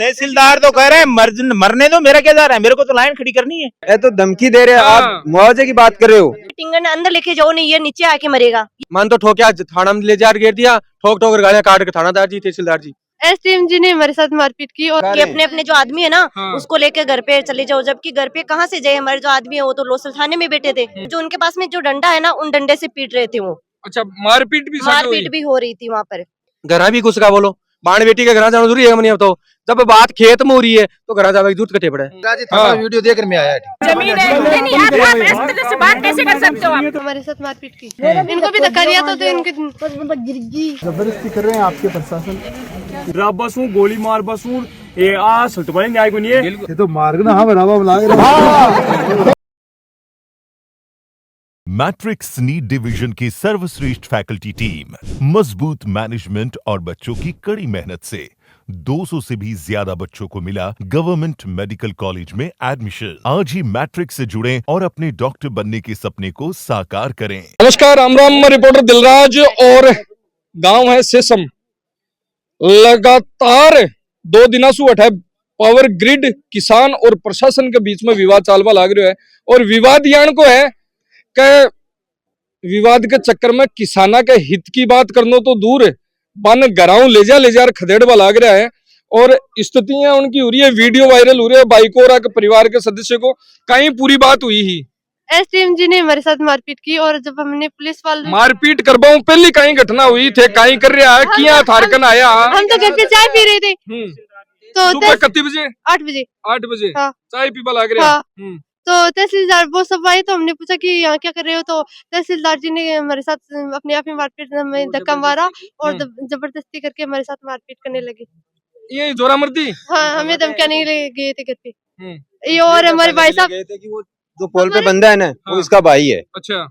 तहसीलदार तो कह रहे हैं मरने दो, मेरा क्या जा रहा है, मेरे को तो लाइन खड़ी करनी है। ये तो धमकी दे रहे हैं, आप मुआवजे की बात कर रहे हो। टिंगन अंदर लेके जाओ, नहीं ये नीचे आके मरेगा। मन तो ठोकिया थाना में ले जा घेर दिया, ठोक ठोक गालियां काट के थानादार जी तहसीलदार जी एसडीएम जी ने हमारे साथ मारपीट की और कि अपने अपने जो आदमी है ना उसको लेके घर पे चले जाओ, जबकि घर पे कहाँ से जाए, हमारे जो आदमी है वो तो लोसल थाने में बैठे थे। जो उनके पास में जो डंडा है ना, उन डंडे से पीट रहे थे वो। अच्छा, मारपीट भी हो रही थी वहाँ पर। घर भी घुस का बोलो, बाण बेटी के घर जाना जरूरी है, नहीं बताओ। जब बात खेत में हो रही है तो घर जावे दूध कटे पड़े। वीडियो देखकर मैं आया जमीन है नहीं, आप इस तरह से बात कैसे कर सकते हो आप? हमारे साथ मारपीट की, इनको भी धक्का दिया तो इनके जबरदस्ती कर रहे हैं आपके प्रशासन। बसू गोली मार बसू ये आ सल्टवाई न्याय को नहीं है, ये तो मार्ग ना बराबर लाग रहा। मैट्रिक्स नीट डिवीजन की सर्वश्रेष्ठ फैकल्टी टीम, मजबूत मैनेजमेंट और बच्चों की कड़ी मेहनत से 200 से भी ज्यादा बच्चों को मिला गवर्नमेंट मेडिकल कॉलेज में एडमिशन। आज ही मैट्रिक्स से जुड़ें और अपने डॉक्टर बनने के सपने को साकार करें। नमस्कार, राम राम, रिपोर्टर दिलराज और गांव है सेसम। लगातार 2 दिनों से उठा पावर ग्रिड किसान और प्रशासन के बीच में विवाद चालवा लाग रहा है। और विवाद यान को है कि विवाद के चक्कर में किसाना के हित की बात करना तो दूर है, बन घराव ले जा खदेड़वा लाग रहा है। और स्थितियां उनकी हो रही है, वीडियो वायरल हो रही है। बाइकोरा के परिवार के सदस्य को कहीं पूरी बात हुई ही एसडीएम जी ने हमारे साथ मारपीट की और जब हमने पुलिस वाले मारपीट करवाऊं पहली कहीं घटना हुई थे, कहीं कर रहा है किया थारकन आया। हम तो घर पे चाय पी रहे थे तो सुबह कितने बजे? 8 बजे। 8 बजे हाँ। चाय पीवा लग रहा। तो तहसीलदार वो सब आए तो हमने पूछा कि यहाँ क्या कर रहे हो, तो तहसीलदार जी ने हमारे साथ अपने आप ही मारपीट में धक्का मारा और जबरदस्ती करके हमारे साथ मारपीट करने लगे। ये जोरा मर्दी? हाँ, हमें धमकियाँ नहीं ले गए थे घर पे। ये और हमारे भाई साहब जो पोल पे बंदा है ना, वो इसका भाई है। अच्छा,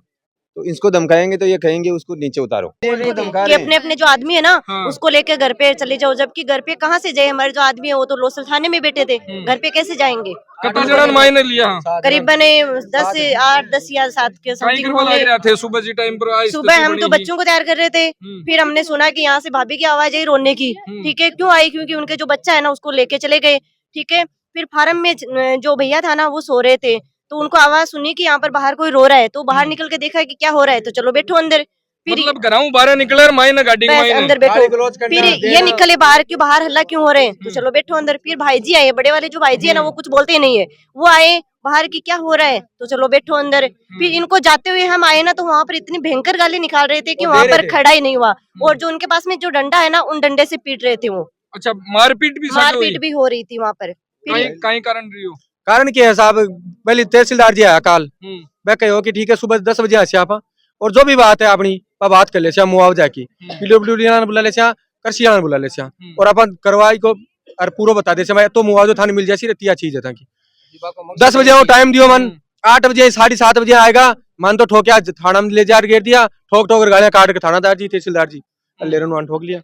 तो इसको धमकाएंगे तो ये कहेंगे उसको नीचे उतारो। कि अपने अपने जो आदमी है ना उसको लेके घर पे चले जाओ, जबकि घर पे कहाँ से जाए, हमारे जो आदमी है वो तो लोसल थाने में बैठे थे। घर पे कैसे जाएंगे? कितना जड़ा मायने लिया? करीबन 10 या 7 के समथिंग होंगे। थे सुबह जी टाइम पर आए। सुबह हम तो बच्चों को तैयार कर रहे थे, फिर हमने सुना कि यहाँ से भाभी की आवाज आई रोने की। ठीक है, क्यों आई? क्योंकि उनके जो बच्चा है ना उसको लेके चले गए। ठीक है, फिर फार्म में जो भैया था ना वो सो रहे थे, तो उनको आवाज सुनी कि यहाँ पर बाहर कोई रो रहा है, तो बाहर निकल के देखा कि क्या हो रहा है, तो चलो बैठो अंदर। फिर मतलब घराऊ बाहर निकले मायने गाड़ी अंदर बैठो, फिर ये निकले बाहर, क्यों बाहर हल्ला क्यों हो रहे हैं, तो चलो बैठो अंदर। फिर भाई जी आए, बड़े वाले जो भाई जी है ना वो कुछ बोलते ही नहीं है, वो आए बाहर की क्या हो रहा है, तो चलो बैठो अंदर। फिर इनको जाते हुए हम आए ना तो वहाँ पर इतनी भयंकर गाली निकाल रहे थे कि वहाँ पर खड़ा ही नहीं हुआ। और जो उनके पास में जो डंडा है ना उन डंडे से पीट रहे थे वो। अच्छा, मारपीट भी हो रही थी वहाँ पर। कहीं कारण रही हो? कारण क्या है साहब, पहले तहसीलदार जी आया काल, मैं कहो कि ठीक है सुबह 10 बजे आसे आप, और जो भी बात है अपनी बात कर ले मुआवजा की, बुला ले करसियाना बुला ले, और अपन करवाई को और पूरा बता दे तो मुआवजा थाने मिल जाए रहती चीज है। 10 बजे वो टाइम दियो मन, 8 बजे 7:30 बजे आएगा मन तो ठोकिया थाना में ले जा घेर दिया, ठोक ठोक गालियां काट के थानादार जी तहसीलदार जी लेरन ठोक लिया।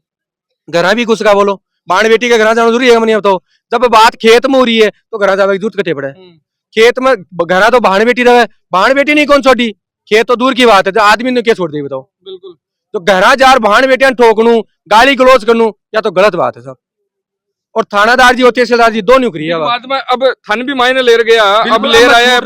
घर भी घुस का बोलो, बाण बेटी के घर जाना जरूरी है, नहीं बताओ। जब बात खेत में हो रही है तो घर जावे दूध कटे पड़े। खेत में घरा तो बाण बेटी रहे, बाण बेटी नहीं कौन छोटी, खेत तो दूर की बात है, तो आदमी ने क्या छोड़ दी बताओ। बिल्कुल। तो घरा जार बाण बेटियां ठोकनू, गाली गलोच करनू, या तो गलत बात है सब। और थानादार जी और तहसीलदार जी दोनों करी है बाद में। अब थान भी मायने ले गया, अब ले रहे हैं,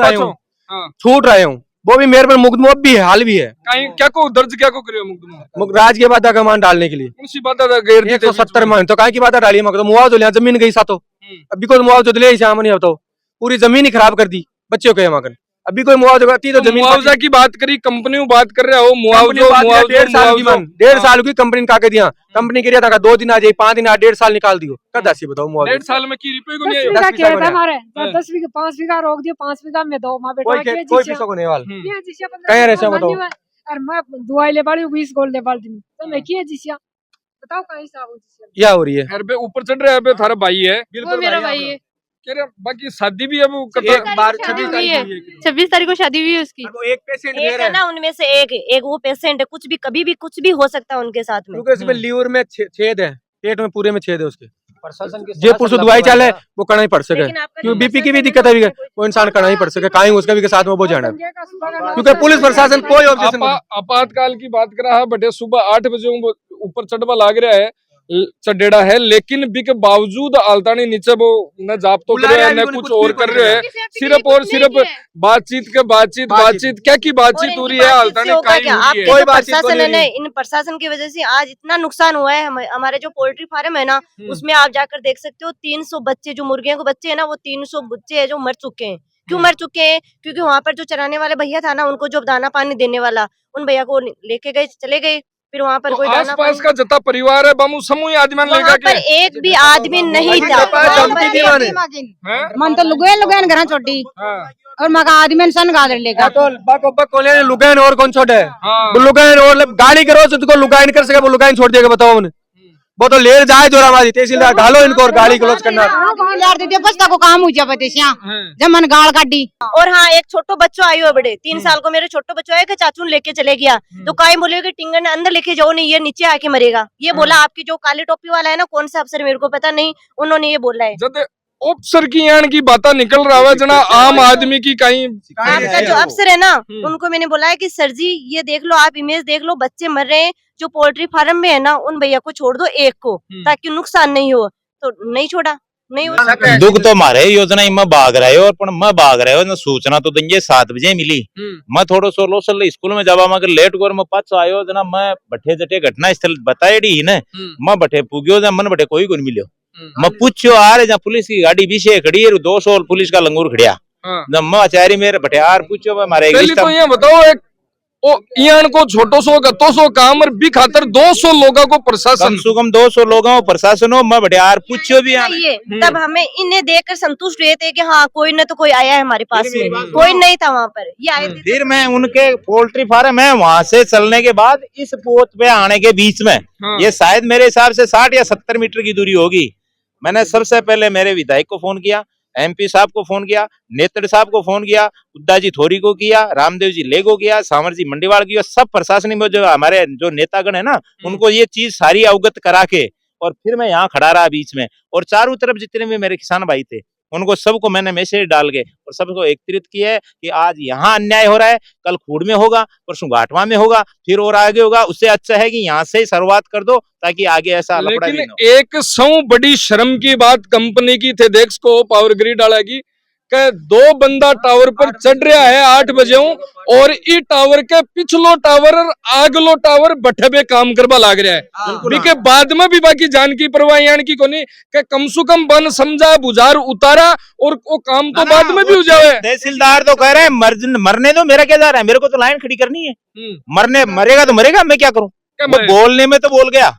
छूट रहे हूँ, वो भी मेरे पर मुकदमा भी है, हाल भी है। क्या को दर्ज क्या को करे मुकदमा? राज के बाधा का मान डालने के लिए। कौन सी बाधा 170 मान, तो काय की बाधा डाली, मगर मुआवजा लिया, जमीन गई सातो, अभी कोई मुआवजा ले नहीं बताओ, पूरी जमीन ही खराब कर दी बच्चों के मगर, अभी कोई मुआवजा करती तो जमीन। मुआवजा की बात करी, कंपनी बात कर रहे हो, मुआवजा 1.5 साल की कंपनी का दिया, कंपनी के था 2 दिन आ जाए, 5 दिन आ, 1.5 साल निकाल दियो, कदा सी बताओ मुआवजा। 1.5 साल में की रुपए को नहीं 10 बीघा 5 बीघा रोक दियो, 5 बीघा में दो मां बेटा कोई पैसा को नहीं वाल कहीं रहे बताओ। और मैं दुआई ले बाड़ी 20 गोल ले बाड़ी तो मैं किए जिसिया बताओ कहीं साहब जिसिया क्या हो रही है। घर पे ऊपर चढ़ रहा है, पे थारा भाई है। बिल्कुल मेरा भाई है। कह रहे बाकी शादी भी अब 26 तारीख को शादी हुई है उसकी। एक पेशेंट है ना उनमें से एक वो पेशेंट है, कुछ भी कभी भी कुछ भी हो सकता है उनके साथ में। क्योंकि लीवर में छेद है, पेट में पूरे में छेद है उसके। जो पुरुष दवाई चाले वो करना ही पड़ सके, क्योंकि बीपी की भी दिक्कत है, वो इंसान करना ही पड़ सके, कहीं उसका भी के साथ में वो जाना, क्योंकि पुलिस प्रशासन कोई ऑब्जेक्शन। आपातकाल की बात कर रहा है बटे, सुबह 8 बजे ऊपर चढ़वा लाग रहा है, चढ़ेड़ा है, लेकिन बिके बावजूद आलतानी नीचे वो न जाप तो कर रहे हैं न कुछ और कर रहे हैं, सिर्फ और सिर्फ बातचीत क्या की बातचीत हो रही है, आलतानी कोई प्रशासन है ना, इन प्रशासन की वजह से आज इतना नुकसान हुआ है। हमारे जो पोल्ट्री फार्म है ना, उसमें आप जाकर देख सकते हो 300 बच्चे, जो मुर्गियों के बच्चे है ना, वो 300 बच्चे है जो मर चुके हैं। क्यों मर चुके हैं? क्योंकि वहाँ पर जो चराने वाले भैया था ना, उनको जो दाना पानी देने वाला, उन भैया को लेके गए, चले गए। फिर वहाँ पर कोई दाना आसपास का जता परिवार है बामू समूह आदमी वहाँ पर एक भी आदमी नहीं था। मन तो लुगैन घर छोटी और मगा आदमी सन गादर लेगा तो लुगाइन और कौन छोटे लुगाइन और गाड़ी करो तो तुमको लुगाइन कर सके, वो लुगाइन छोड़ देगा बताओ उन्हें। वो तो ले जाए जोरा हमारी तहसीलदार घालो इनको और गाड़ी क्लोज करना बस्ता को काम हो जाए जमन गाड़ काटी। और हाँ, एक छोटो बच्चो आयो है बड़े 3 साल को, मेरे छोटो बच्चो है कि चाचू ने लेके चले गया, तो काई बोले कि टिंगर ने अंदर लेके जाओ नहीं, ये नीचे आके मरेगा। ये बोला आपकी जो काली टोपी वाला है ना, कौन सा अफसर मेरे को पता नहीं, उन्होंने ये बोला है। अफसर की यान की बातें निकल रहा है जना, आम आदमी की कहीं आपका जो अफसर है ना, उनको मैंने बोला है कि सर जी ये देख लो, आप इमेज देख लो, बच्चे मर रहे हैं, जो पोल्ट्री फार्म में है ना, उन भैया को छोड़ दो एक को, ताकि नुकसान नहीं हो। तो नहीं छोड़ा, नहीं हो। दुख तो मारे योजना में भाग रहे हो, पर मैं भाग रहे हो ना, सूचना तो देंगे 7 बजे मिली। मैं थोड़ा सो लोसल स्कूल में जब मैं लेट कर मैं पाछ आयो जना, मैं बठे जटे घटना स्थल बताएडी ही न, मैं बठे पुग्यो जा, मन बठे कोई को मिलियो। मैं पूछो आ रहे जहाँ पुलिस की गाड़ी पीछे खड़ी है, 200 पुलिस का लंगूर खड़िया, जब मैं आचार्य मेरे बठे यार पूछो मैं मारे तो ये बताओ एक ओ यान को छोटो सो गतो सो काम और भी खातर 200 लोगों को प्रशासन, कम से कम 200 लोगों को प्रशासन हो, मैं बड़े यार पूछो भी तब हमें इन्हें देखकर संतुष्ट हुए थे कि हाँ कोई न तो कोई आया है हमारे पास में, कोई नहीं था वहाँ पर, ये आए थे। फिर मैं उनके पोल्ट्री फार्म है वहाँ से चलने के बाद इस पोत पे आने के बीच में, ये शायद मेरे हिसाब से 60 या 70 मीटर की दूरी होगी। मैंने सबसे पहले मेरे विधायक को फोन किया, MP साहब को फोन किया, नेत्र साहब को फोन किया, उद्दा जी थोरी को किया, रामदेव जी ले को किया, सामर जी मंडीवाल किया, सब प्रशासनिक में जो हमारे जो नेतागण है ना, उनको ये चीज सारी अवगत करा के, और फिर मैं यहाँ खड़ा रहा बीच में, और चारों तरफ जितने भी मेरे किसान भाई थे उनको सबको मैंने मैसेज डाल के और सबको एकत्रित किया है कि आज यहाँ अन्याय हो रहा है, कल खूड़ में होगा, परसों घाटवा में होगा, फिर और आगे होगा, उससे अच्छा है कि यहाँ से ही शुरुआत कर दो ताकि आगे ऐसा लफड़ा भी ना हो। एक सौ बड़ी शर्म की बात कंपनी की थे देख को पावर ग्रिड वाला की, 2 बंदा टावर पर चढ़ रहा है 8 बजे और ई टावर के पिछलो टावर आगलो टावर बठे पे काम करवा लाग रहा है, बीके बाद में भी बाकी जान की परवाह यान की कोनी के कम से कम बन समझा बुझार उतारा और वो काम तो बाद में भी हो जाए। तहसीलदार तो कह रहे हैं मरने दो, मेरा क्या जा रहा है, मेरे को तो लाइन खड़ी करनी है, मरेगा तो मरेगा, मैं क्या करूँ। बोलने में तो बोल गया,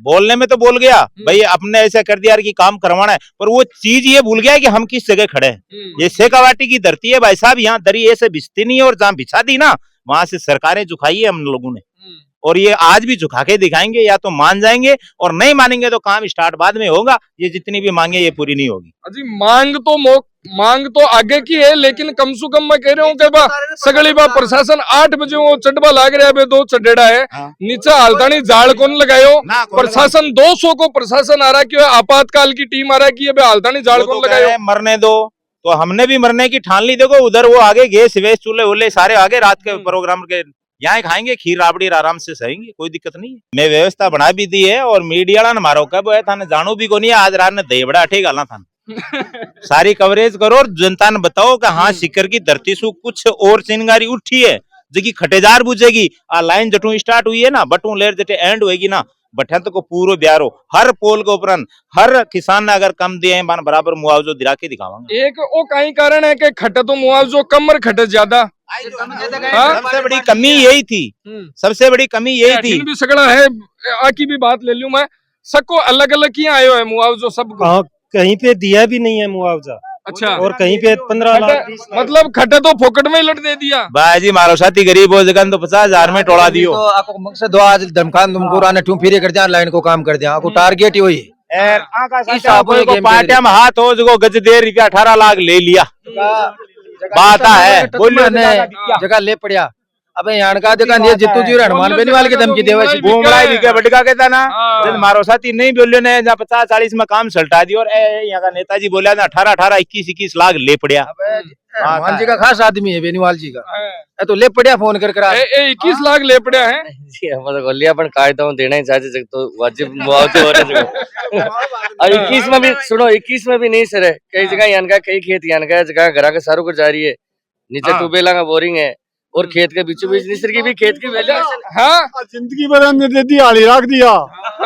बोलने में तो बोल गया भाई अपने ऐसा कर दिया कि काम करवाना है, पर वो चीज ये भूल गया कि हम किस जगह खड़े हैं। ये शेखावाटी की धरती है भाई साहब, यहाँ दरी ऐसे बिछती नहीं है, और जहाँ बिछा दी ना वहां से सरकारें झुकाई है हम लोगों ने, और ये आज भी झुका के दिखाएंगे, या तो मान जाएंगे और नहीं मानेंगे तो काम स्टार्ट बाद में होगा। ये जितनी भी मांगे ये पूरी नहीं होगी। अजी मांग तो आगे की है, लेकिन कम से कम मैं कह रहा हूँ कि सगली बा प्रशासन 8 बजे वो चढ़वा लाग रहा है, 2 चढ़ेड़ा है नीचे हालतानी जाल कौन लगायो, प्रशासन 200 को प्रशासन आ रहा कि आपातकाल की टीम आ रहा की हालतानी जाल कौन लगायो। मरने दो तो हमने भी मरने की ठान ली। देखो उधर वो आगे गैस वेस चूल्हे उल्ले सारे आगे, रात के प्रोग्राम के यहाँ खाएंगे, खीर राबड़ी आराम से सहेंगे, कोई दिक्कत नहीं है। मैं व्यवस्था बना भी दी है, और मीडिया ना मारो कब है थाने जानू भी को नहीं, आज रात ने दही बड़ा अठे गाला था सारी कवरेज करो और जनता ने बताओ कि हाँ सिक्कर की धरती से कुछ और चिंगारी उठी है जी खटेजार बुझेगी। आ लाइन जटू स्टार्ट हुई है ना, बटू लेर जटे एंड होगी ना, बठंत को पूरो ब्यारो हर पोल के उपरंत हर किसान ने अगर कम दिए हैं बराबर मुआवजो दिला के दिखावांगे। एक वो कहीं कारण है कि खटे तो मुआवजो कम और खटे ज्यादा, सबसे बड़ी कमी यही थी, सबसे बड़ी कमी यही थी। भी सगड़ा है आकी भी बात ले लूं मैं, सबको अलग अलग किया आयो है मुआवजो सबको, कहीं पे दिया भी नहीं है मुआवजा। अच्छा, और कहीं पे 15 लाख मतलब खटे तो फोकट में ही लट दे दिया। बाजी मारो साथी गरीब हो जगह तो 50,000 में टोला दियो। तो आपको मकसद आज धमकान तुमको आने टू फिरे कर दिया, लाइन को काम कर दिया, आपको टारगेट ही वही को पार्टिया में हाथ हो जो गज दे रुपया 18 लाख ले लिया, बात है जगह ले पड़िया। अबे यहाँ का दुकान ये जितू जी हनुमान बेनीवाल की धमकी देवे घूमड़ा भी के बटका कहता ना, जब मारो साथी नहीं बोलियो ने जहाँ 50-40 में काम सल्टा दियो, और यहाँ का नेताजी बोलिया ना 18-18, 21-21 लाख ले पड़िया। हनुमान जी का खास आदमी है बेनीवाल जी का। ये तो ले पड़िया फोन कर 21 लाख ले पड़ा है जी हमारे गोलियां अपन कायदा हूं देना ही चाहते तो वाजिब मुआवजे हो रहे और 21 में भी सुनो 21 में भी नहीं सर है कई जगह यान का कई खेत यान का जगह घर के सारों को जा रही है नीचे ट्यूबवेल का बोरिंग है और खेत के बीचों बीच निसर की भी खेत की वजह हाँ जिंदगी भर हमने दे दी हाली रख दिया।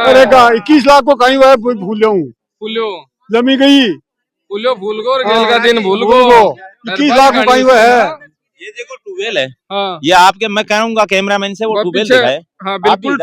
अरे 21 लाख को कहीं हुआ फूलो जमी गई भूल गो और गेल का दिन भूल गो 21 लाख को कहीं हुआ है। ये देखो ट्यूबवेल है। ये आपके मैं कहूंगा कैमरामैन से वो ट्यूबवेल दिखाए। हाँ बिल्कुल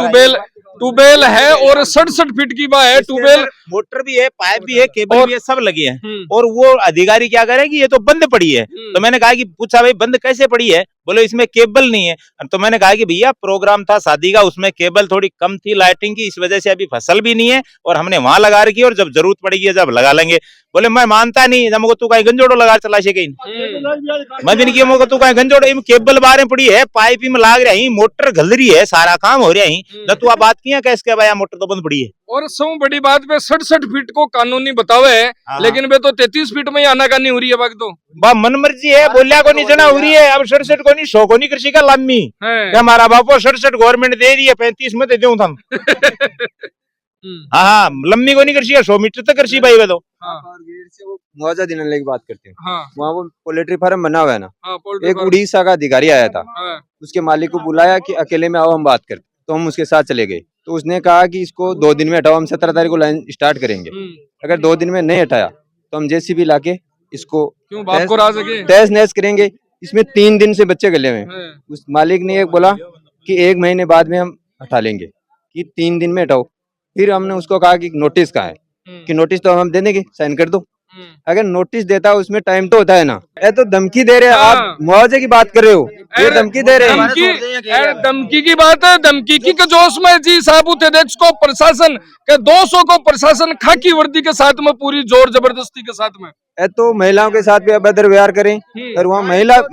ट्यूबवेल है और 67 फीट की बात है ट्यूबवेल मोटर भी है पाइप भी है केबल भी है सब लगे हैं और वो अधिकारी क्या करे कि ये तो बंद पड़ी है। तो मैंने कहा कि पूछा भाई बंद कैसे पड़ी है बोले इसमें केबल नहीं है। तो मैंने कहा कि भैया प्रोग्राम था शादी का उसमें केबल थोड़ी कम थी लाइटिंग की इस वजह से अभी फसल भी नहीं है और हमने वहां लगा रखी और जब जरूरत पड़ेगी जब लगा लेंगे। बोले मैं मानता नहीं जब तू कहीं गंजोड़ो लगा चला से कहीं मैं भी नहीं तू कहीं गंजोड़ो केबल बारे पड़ी है पाइप में लाग रही मोटर घल रही है सारा काम हो रहा है तू बात किया कैसे भाई मोटर तो बंद पड़ी है। और सब बड़ी बात पे 67 फीट को कानूनी बतावे है लेकिन वे तो 33 फीट में ही आनाकानी हो रही है बाकी तो मन मर्जी है बोलिया को नहीं जना हो रही है। अब 67 को नहीं 100 को नहीं कृषि का लम्बी हमारा बापो 67 गवर्नमेंट दे रही है 35 में दे दूं था। हाँ लम्बी को नहीं कृषि 100 मीटर तक कृषि भाई वे तो मुआवजा दिलाने की बात करते हैं। वहाँ वो पोल्ट्री फार्म बना हुआ है ना एक उड़ीसा का अधिकारी आया था उसके मालिक को बुलाया कि अकेले में आओ हम बात करते तो हम उसके साथ चले गए। तो उसने कहा कि इसको 2 दिन में हटाओ हम 17 तारीख को लाइन स्टार्ट करेंगे अगर 2 दिन में नहीं हटाया तो हम जेसीबी लाके इसको तहस नहस करेंगे। इसमें 3 दिन से बच्चे गले हुए उस मालिक ने एक बोला कि 1 महीने बाद में हम हटा लेंगे कि 3 दिन में हटाओ। फिर हमने उसको कहा कि नोटिस कहाँ है कि नोटिस तो हम दे देंगे साइन कर दो। अगर नोटिस देता है उसमें टाइम तो होता है ना। ये तो धमकी दे रहे हैं आप मुआवजे की बात कर रहे हो ये धमकी दे रहे हैं। धमकी की बात है धमकी की जोश में जी साबुत अध्यक्ष को प्रशासन के 200 को प्रशासन खाकी वर्दी के साथ में पूरी जोर जबरदस्ती के साथ में तो महिलाओं के साथ भी अभद्र व्यवहार करें और वहाँ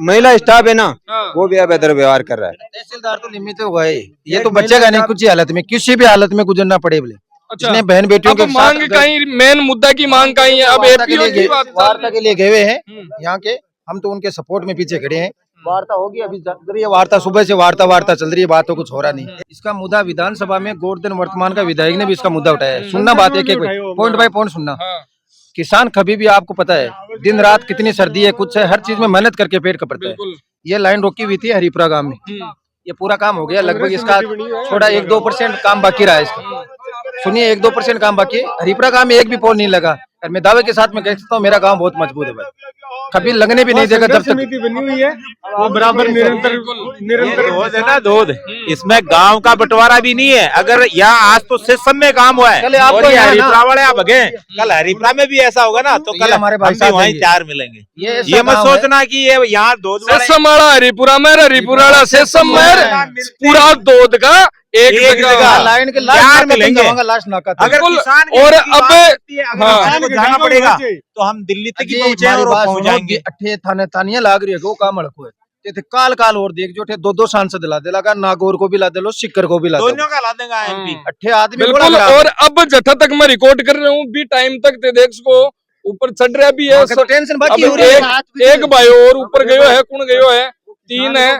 महिला स्टाफ है ना वो भी अभद्र व्यवहार कर रहा है। तहसीलदार तो लिमिट हो गए ये तो बचेगा नहीं कुछ हालत में किसी भी हालत में गुजरना पड़े बोले। अच्छा बहन बेटियों के मांग कहीं मेन मुद्दा की मांग कहीं है। अब वार्ता के लिए गए हुए हैं यहाँ के हम तो उनके सपोर्ट में पीछे खड़े हैं। वार्ता होगी अभी चल रही है वार्ता सुबह से वार्ता चल रही है बात तो कुछ हो रहा नहीं। इसका मुद्दा विधानसभा में गोवर्धन वर्तमान का विधायक ने भी इसका मुद्दा उठाया है। सुनना बात है पॉइंट बाय पॉइंट सुनना। किसान कभी भी आपको पता है दिन रात कितनी सर्दी है कुछ है हर चीज में मेहनत करके पेट कपड़ता है। ये लाइन रोकी हुई थी हरिपुरा गांव में ये पूरा काम हो गया लगभग इसका थोड़ा 1-2% काम बाकी रहा है इसका। सुनिए 1-2% काम बाकी है। हरिपुरा गांव में एक भी पोल नहीं लगा और मैं दावे के साथ में कह सकता हूँ मेरा गांव बहुत मजबूत है भाई कभी लगने भी नहीं देगा जब तक बनी हुई है वो बराबर निरंतर है ना दूध इसमें गांव का बंटवारा भी नहीं है। अगर यहाँ आज तो सिस्टम में काम हुआ है और ये हरिपुरा वाले आप गए कल हरिपुरा में भी ऐसा होगा ना तो कल हमारे भाई वहीं 4 मिलेंगे। ये मत सोचना कि ये यहाँ दूध हरिपुरा में हरिपुरा पूरा दूध का एक जगह लाइन के चार मिलेंगे लास्ट नाका अगर किसान और अब जाना पड़ेगा तो हम दिल्ली तक ही पहुंचे और पहुंच जाएंगे। अठे थाने तानिया लाग रही है वो काम लड़को है थे काल और देख जो थे 2 सांसद ला दे लगा नागौर को भी ला दे लो सिक्कर को भी ला दोनों का ला देगा एमपी अठे आदमी बिल्कुल। और अब जथा तक मैं रिकॉर्ड कर रहा हूँ भी टाइम तक ते देख को ऊपर चढ़ रहा भी है टेंशन बाकी हो रही है। एक भाई और ऊपर गयो है कौन गयो है 3 है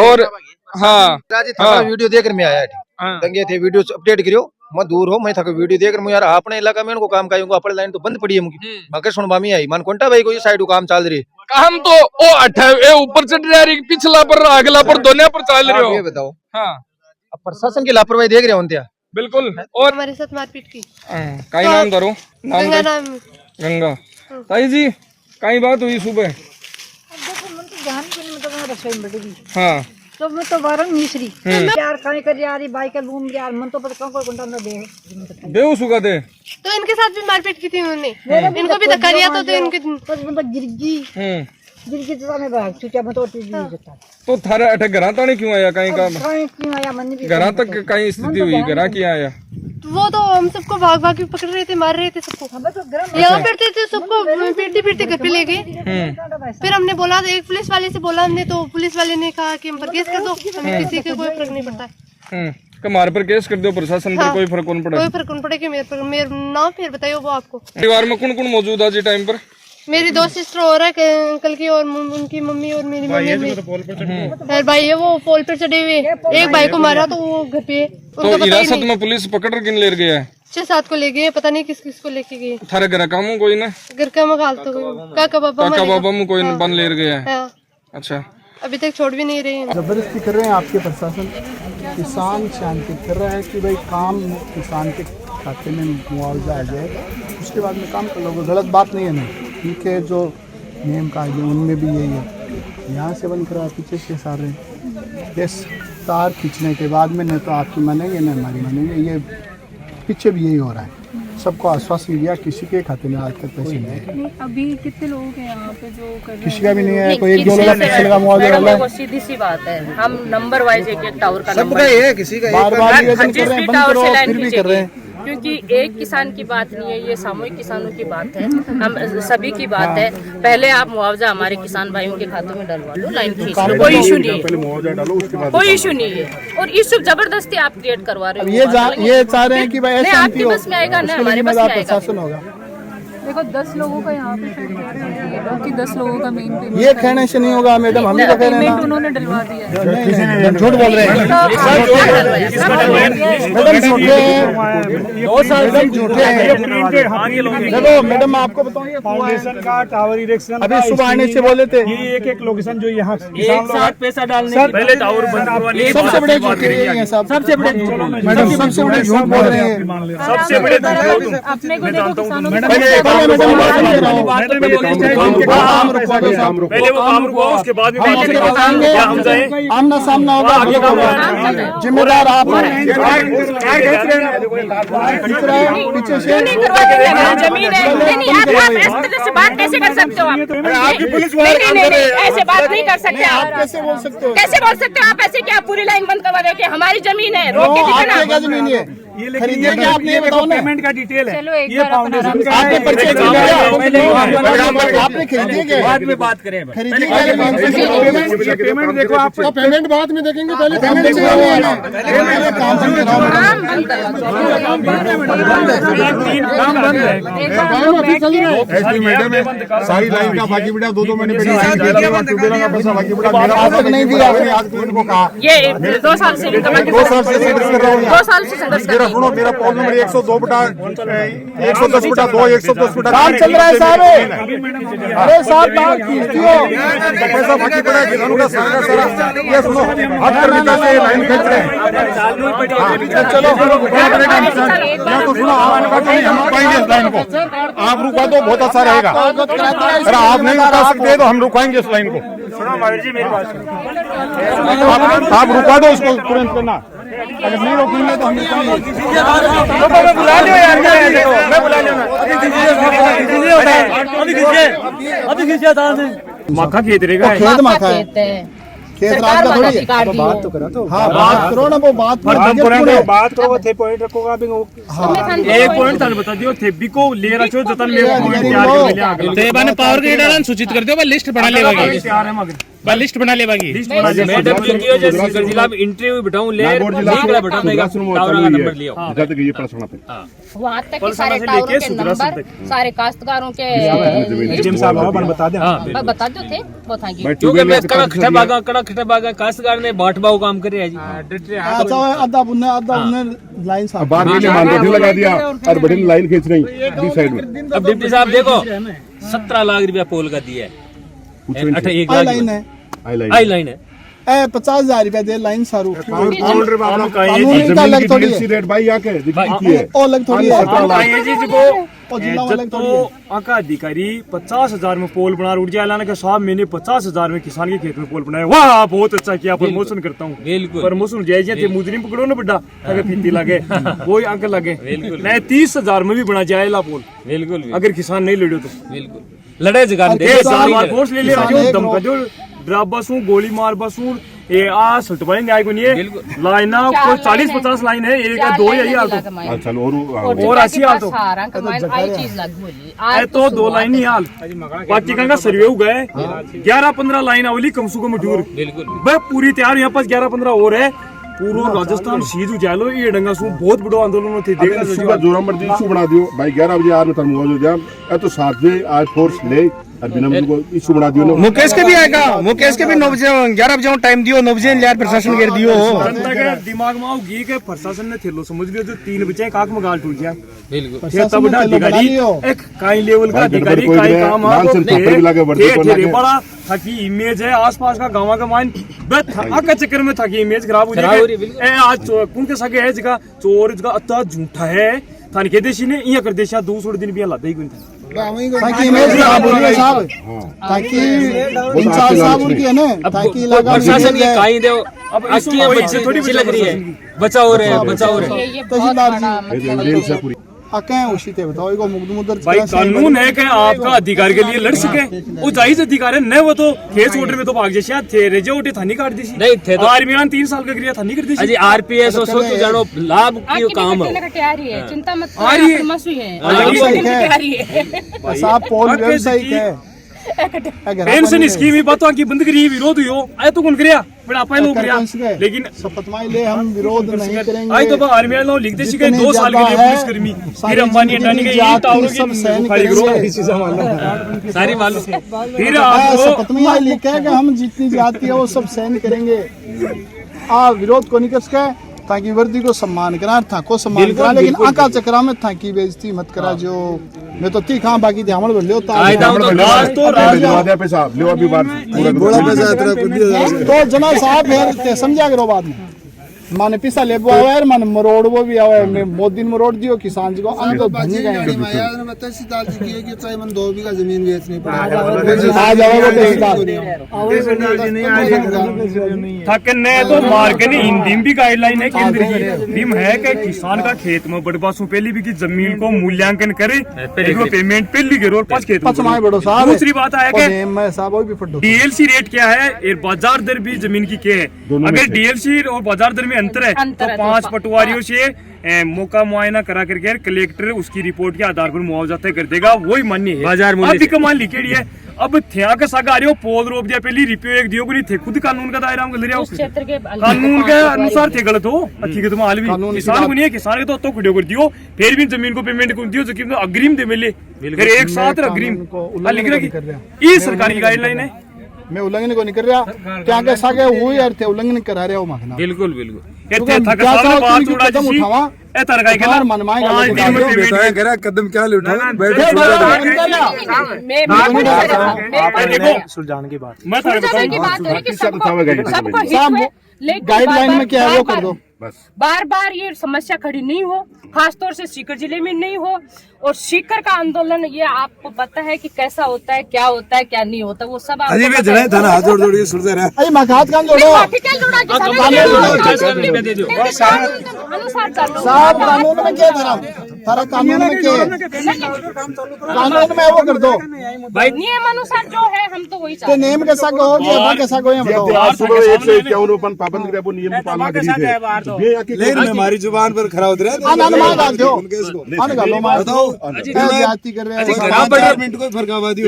और हाँ वीडियो देख मैं आया दंगे थे वीडियो अपडेट करियो मैं दूर हो मैं था वीडियो देख यार अपने इलाका में इनको काम का अपने लाइन तो बंद पड़ी है मुझे मगर सुन मामी आई मन कोंटा भाई को ये साइड काम चल रही काम तो ओ अठे ऊपर चढ़ रही पिछला पर अगला पर दोनों पर चल रहे हो। ये बताओ हाँ अब प्रशासन की लापरवाही देख रहे हो उनत्या बिल्कुल। और हमारे साथ मारपीट की कई नाम धरो नाम गंगा ताई जी कई बात हुई सुबह हाँ तो मैं तो वारंग मिश्री यार खाने कर यार बाइक का घूम यार मन तो पता कोई कोंटा ना दे बेहोशुगा थे तो इनके साथ भी मारपीट की थी उन्होंने इनको भी धक्का दिया तो इनके बंदा गिरगी तो मैं भाग छुट्टियां में तो थारे अठे घरा ताने क्यों आया कहीं का क्यों आया मन भी घरा तक कहीं स्थिति हुई घरा क्या आया वो तो हम सबको भाग भाग के पकड़ रहे थे मार रहे थे सबको यहाँ पड़ते थे सबको पीटते पीटते घर पे ले गए। फिर हमने बोला एक पुलिस वाले से बोला हमने तो पुलिस वाले ने कहा कि हम पर केस कर दो हमें किसी का कोई फर्क नहीं पड़ता है। हमारे पर केस कर दो प्रशासन पर कोई फर्क नहीं पड़ा कोई फर्क नहीं पड़ेगा मेरे नाम फिर बताइए वो आपको परिवार में कौन कौन मौजूद है जी टाइम पर मेरी 2 सिस्टर और है अंकल की, और उनकी मम्मी और मेरी मम्मी। फिर भाई है वो पोल पर चढ़े हुए, एक भाई को मारा तो वो घर पे। तो हिरासत में पुलिस पकड़ कर किन ले गया है? 6-7 को ले गए, पता नहीं किस किस को लेके गए। थारे घर कामू कोई ना? घर का मकाल तो काका बाबा में कोई बन ले गया है। अच्छा, अभी तक छोड़ भी नहीं रहे हैं। जबरदस्ती कर रहे हैं आपके प्रशासन, किसान शांति कर रहा है कि भाई काम किसान के खाते में मुआवजा आ जाए, उसके बाद में काम कर लोगे। गलत बात नहीं है ना, ठीक है। जो नियम कायदे उनमें भी यही है, यहाँ से बंद करा पीछे से सारे यस तार खींचने के बाद में न तो आपकी मानेंगे न हमारी मानेंगे। ये पीछे भी यही हो रहा है। सबको आश्वासन दिया, किसी के खाते में आज तक पैसे नहीं। अभी कितने लोग हैं यहाँ पे जो किसी का भी नहीं है। कोई 1-2 लाख का मुआवजा वाला है। सीधी सी बात है, हम नंबर वाइज एक टावर का सबका ही है, किसी का बार-बार निवेदन कर रहे हैं, बंद करो, फिर भी कर रहे हैं। क्योंकि एक किसान की बात नहीं है, ये सामूहिक किसानों की बात है, हम सभी की बात है। पहले आप मुआवजा हमारे किसान भाइयों के खातों में डलवा लो, लाइन खींच लो, कोई इशू नहीं है, कोई इशू नहीं है। और इशू जबरदस्ती आप क्रिएट करवा रहे हो। ये चाह रहे हैं कि भाई ऐसा आपके बस में आएगा ना, हमारे बस में आएगा। प्रशासन होगा। देखो 10 लोगों का यहाँ पे बाकी 10 लोगों का मेन ये कहने से नहीं होगा मैडम, हम भी तो कह रहे हैं ना। उन्होंने डलवा दिया। नहीं, झूठ बोल रहे हैं मैडम, झूठे हैं, 2 साल से झूठे हैं। देखो मैडम, मैं आपको बताऊं, ये फाउंडेशन का टावर इरेक्शन अभी सुबह आने से बोले थे, ये एक लोकेशन जो यहाँ एक साथ पैसा डालने पहले टावर बंद, सबसे बड़े झूठे हैं साहब, सबसे बड़े मैडम, सबसे बड़े झूठ बोल रहे हैं, सबसे बड़े अपने को देखो किसानों पहले वो काम रुकवाओ, उसके बाद में आमना सामना होगा। जिम्मेदार आप पीछे से जमीन है, बात कैसे कर सकते हो आप? ऐसे बात नहीं कर सकते आप। कैसे बोल सकते हो? कैसे बोल सकते हो आप ऐसे? क्या पूरी लाइन बंद करवा रहे हो? कि हमारी जमीन है, रोक के दिखाना। क्या जमीन है? खरीदिए क्या आपने? ये बताओ ना, पेमेंट का डिटेल है। चलो एक बार आपने पर्चे आपने खरीदिए क्या? बाद में बात करें, खरीदिए क्या? पेमेंट देखो आप, पेमेंट बाद में देखेंगे, पहले पेमेंट चाहिए ना, पहले काम मैडम सारी लाइन का बाकी बेटा 2-2 महीने आज तक नहीं दिया। ये 2 साल से 2 साल से संघर्ष कर रहे हैं। सुनो, मेरा पॉल नंबर 110/2, 110/2 काम चल रहा है साहब। अरे साहब बात खींचती हो, पैसा बाकी पड़ा है किसानों का सारा। ये सुनो, हर तरीके से लाइन खींच रहे हैं। चलो क्या करेगा किसान? या तो सुनो, आप हम रुकाएंगे इस लाइन को, आप रुका दो बहुत अच्छा रहेगा। अरे आप नहीं रुका सकते तो हम रुकाएंगे इस लाइन को। आप रुका दो इसको तुरंत करना, अगर नहीं रोकेंगे तो हम बुला लियो यार, मैं बुला लियो माखा खेत रहेगा, खेत माखा है, खेत रात का थोड़ी है। बात तो करा तो, हाँ बात करो ना, वो बात बात करो, थे पॉइंट रखोगा अभी। एक पॉइंट थाने बता दियो, थे बिको ले रहा छो जतन में पॉइंट तैयार कर लिया आगे। ते बाने पावर ग्रिड वाला सूचित कर दियो, लिस्ट बना ले बागी, तैयार है मगर लिस्ट बना ले बागी, लिस्ट बना ले। मैं डब्ल्यूटीओ जैसे जिला में इंटरव्यू बिठाऊं ले लीगल बता देगा, टावर का नंबर लियो जब तक ये प्रश्न पे वहां तक के सारे टावरों के नंबर, सारे काश्तकारों के एसडीएम साहब बता दे, बता दो थे वो था कि क्योंकि मैं कड़ा खटा बागा काश्तकार ने बांटबाऊ काम करे है जी। अच्छा आधा बुन्ने लाइन साहब बाहर नीचे मार्केट लगा दिया और बड़ी लाइन खींच रही बी साइड में। अब डिप्टी साहब देखो 17 लाख रुपया पोल का दिया है, 1 लाख लाइन है, आई लाइन है, 50,000 रुपया दे लाइन सारू बाउंड्री वाला का कानून का अलग थोड़ी है, रेट भाई यहाँ के दिखती है वो अलग थोड़ी है। तो आका अधिकारी 50,000 में पोल बना उठ जाए लाने के साहब, मैंने 50,000 में किसान के खेत में पोल बनाया, वाह बहुत अच्छा किया, प्रमोशन करता हूँ। बिल्कुल प्रमोशन जायजे मुजरिम पकड़ो ना बड्डा, अगर फीती लगे वो अंक लगे, नहीं 30,000 में भी बना जाए ला पोल, बिल्कुल अगर किसान नहीं लड़ो तो बिल्कुल लड़े जगह फोर्स ले ले धमका जो ड्राबसू गोली मार बसू ये आ सल्टवाई न्याय को नहीं है लाइन कोई 40-50 लाइन है, एक है 2 यही हाल तो चलो और अच्छी हाल तो 2 लाइन ही हाल बाकी का सर्वे हो गए 11-15 लाइन आवली कम से कम मजूर बिल्कुल पूरी तैयार, यहाँ पास 11-15 और है। पूरा राजस्थान सीध उजालो ये डंगा सु बहुत बड़ो आंदोलन होती देखना सुबह जोरा मर्जी बना दियो भाई 11 बजे आज में तरमुआ जो जा तो 7 बजे आज फोर्स ले इशू बना दियो मुकेश के भी आएगा, मुकेश के भी 9 बजे 11 बजे टाइम दियो, 9 बजे यार प्रशासन घेर दियो। जनता के दिमाग में आओ घी के प्रशासन ने थेलो समझ लियो जो 3 बजे काक में गाल टूट जाए। बिल्कुल तब बड़ा अधिकारी एक काई लेवल का अधिकारी काई काम बड़ा थकी इमेज है आसपास का गाँव का मान के चक्कर में थकी इमेज खराब हो जाएगी। आज कौन के सके है जगह चोर जगह अत्ता झूठा है थाने के देशी ने यहाँ कर देशा 200 दिन भी लाता ही कोई ताकि इमेज खराब हो रही है साहब, ताकि इंचार्ज साहब उनकी है ना, ताकि लगा प्रशासन की काई दो अब अच्छी बच्चे थोड़ी लग रही है, बचाओ रहे हैं तहसीलदार जी आके उसी ते बताओ इको मुकदमा दर्ज भाई कानून है कि आपका अधिकार के लिए लड़ सके, वो जायज अधिकार है नहीं, वो तो केस ऑर्डर में तो भाग जैसे थे रेजे उठे थानी काट दी नहीं थे तो आर्मी 3 साल का क्रिया थानी कर दी अजी आरपीएस और सो तो जानो लाभ की काम है चिंता मत आ रही है साहब पोल व्यवसायिक है पेंशन स्कीम ही बातों की बंद करी विरोध हुई आए तो कौन करिया बड़ा अपन लोग करिया लेकिन शपथ ले हम विरोध नहीं करेंगे। आई तो आर्मी वाले लोग लिखते सीखे 2 साल के लिए पुलिस कर्मी फिर अंबानी अडानी के ये टावर सब सहन करेंगे, सारी मालूम फिर शपथ में यह लिखा है कि हम जितनी जाति है वो सब सहन करेंगे। विरोध को नहीं कर सके ताकि वर्दी को सम्मान करा था को सम्मान करा, लेकिन आका चक्रा में था की बेइज्जती मत करा जो मैं तो ठीक हां बाकी ध्यान बोल लियो तो जना साहब फिर समझा करो बाद में माने पिसा ले आवा है मन मरोड़ वो भी आवा है मैं मोदी ने मरोड़ दियो किसान जी को अंग तो भंग गए तहसीलदार जी की कि चाहे मन 2 बीघा जमीन बेचनी पड़ा आ जाओ वो तहसीलदार थकन ने तो मार के नहीं हिंदी में भी गाइडलाइन है केंद्र की भीम है कि किसान का खेत में बड़बासों पहली भी की जमीन को मूल्यांकन करे पेमेंट पहली करो और 5 खेत दूसरी बात है कि डीएलसी रेट क्या है और बाजार दर भी जमीन की क्या है। अगर डीएलसी और बाजार दर में अंतर है तो 5 पटवारियों से मौका मुआयना करा करके कलेक्टर उसकी रिपोर्ट के आधार पर मुआवजा तय कर देगा, वही मान्य है बाजार मूल्य कमान लिखेड़ी है। अब थे के सागा आ रहे हो पोल रोप दिया पहली रिप्यो एक दियो नहीं थे खुद कानून का दायरा में कानून के अनुसार थे गलत हो ठीक है तुम हाल भी किसान को नहीं है किसान के तो खड़े कर दियो फिर भी जमीन को पेमेंट कर दियो जो अग्रिम दे मिले फिर एक साथ अग्रिम लिख रहा ये सरकार की गाइडलाइन है। मैं उल्लंघन को नहीं कर रहा क्या के सागे वो यार थे उल्लंघन करा रहे हो माखना बिल्कुल बिल्कुल कदम उठावा कदम क्या उठाओ सुलझाने की बात गाइडलाइन में क्या है वो कर दो बार बार ये समस्या खड़ी नहीं हो, खासतौर से सीकर जिले में नहीं हो। और सीकर का आंदोलन ये आपको पता है कि कैसा होता है क्या नहीं होता वो सब हाथ जोड़ के सुनते रहे साहब कानून में क्या धर्म सारा कानून में क्या कानून में वो कर दो भाई नियम अनुसार जो है हम तो वही चाहते हैं। नियम के साथ हो गया कैसा को बताओ पाबंद करे नियम की पालना करी थे लेकिन हमारी जुबान पर खरा उतरे जाति कर रहे हैं मिनट को फरकाबादी हो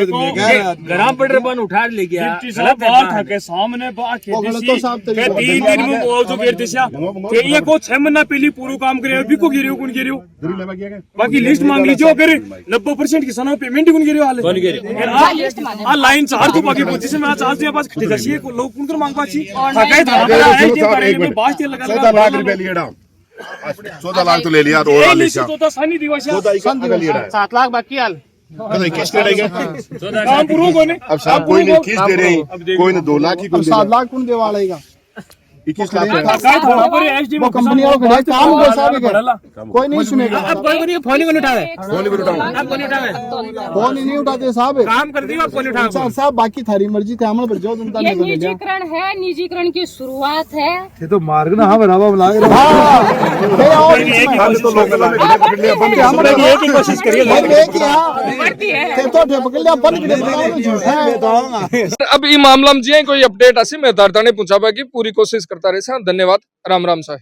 ग्राम पटर बन उठा ले गया सामने 3 दिन में मुआवजा गिर दिशा ये को 6 महीना पहले पूरा काम करे भी को गिरियो कौन गिरियो बाकी लिस्ट मांग लीजिए अगर 90% किसानों पेमेंट कौन गिरियो हाल लाइन 4 तो बाकी पोजीशन में चाल से पास खटे जासी लोग कौन कर मांग पाची थकाई था में 5 लगा 14 लाख रुपए लिए डाउन 14 लाख तो ले लिया रोड वाले से 7 लाख बाकी हाल किस दे रहे काम पूरा कोने अब साहब कोई नहीं किस दे रहे कोई ने 2 लाख ही 7 लाख कौन दे वालेगा 21 लाख वो कंपनी वालों काम को साहब कोई नहीं सुनेगा अब कोई नहीं फोन ही नहीं उठावे फोन ही नहीं उठाते साहब काम कर दियो फोन उठाओ साहब बाकी थारी मर्जी थे अमल पर जाओ जनता ये निजीकरण है, निजीकरण की शुरुआत है। ये तो मार्ग ना हम रावा लाग कोशिश करिए अब ई मामला में जी कोई अपडेट आसी मैं दारदाने पूछा बाकी पूरी कोशिश करता रहे। धन्यवाद। राम राम साहब।